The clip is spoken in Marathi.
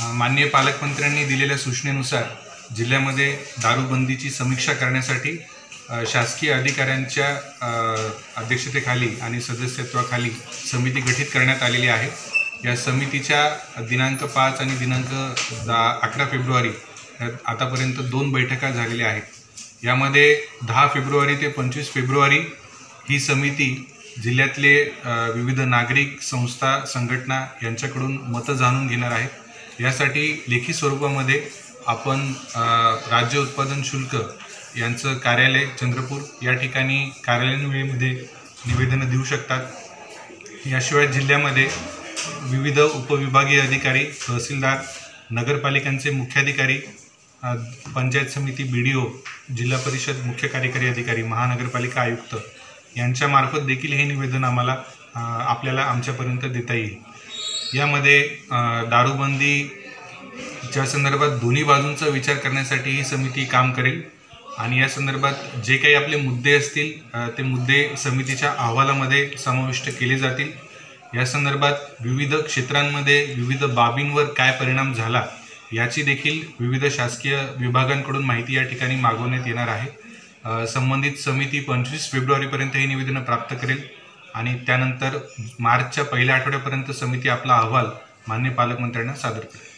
माननीय पालकमंत्र्यांनी दिलेल्या सूचनेनुसार जिल्ह्यामध्ये दारूबंदीची समीक्षा करण्यासाठी शासकीय अधिकाऱ्यांच्या अध्यक्षतेखाली आणि सदस्यत्वाखाली समिती गठीत करण्यात आलेली आहे। या समितीच्या दिनांक 5 आणि दिनांक 11 फेब्रुवारी आतापर्यंत 2 बैठका झालेल्या आहेत। यामध्ये 10 फेब्रुवारी ते 25 फेब्रुवारी ही समिती जिल्ह्यातले विविध नागरिक संस्था संघटना यांच्याकडून मतं जाणून घेणार आहे। यासाठी लेखी स्वरूपामध्ये आपण राज्य उत्पादन शुल्क यांचं कार्यालय चंद्रपूर या ठिकाणी कार्यालयीन वेळेमध्ये निवेदनं देऊ शकतात। याशिवाय जिल्ह्यामध्ये विविध उपविभागीय अधिकारी, तहसीलदार, नगरपालिकांचे मुख्याधिकारी, पंचायत समिती BDO, जिल्हा परिषद मुख्य कार्यकारी अधिकारी, महानगरपालिका आयुक्त यांच्यामार्फत देखील हे निवेदन आपल्याला आमच्यापर्यंत देता येईल। यामध्ये दारूबंदीच्या संदर्भात दोन्ही बाजूंचा विचार करण्यासाठी ही समिती काम करेल आणि या संदर्भात जे काही आपले मुद्दे असतील ते मुद्दे समितीच्या अहवालामध्ये समाविष्ट केले जातील। या संदर्भात विविध क्षेत्रांमध्ये विविध बाबींवर काय परिणाम झाला याची देखील विविध शासकीय विभागांकडून माहिती या ठिकाणी मागवण्यात येणार आहे। संबंधित समिती 25 फेब्रुवारीपर्यंत ही निवेदनं प्राप्त करेल आणि त्यानंतर मार्चच्या पहिल्या आठवड्यापर्यंत समिती आपला अहवाल माननीय पालकमंत्र्यांना सादर करेल।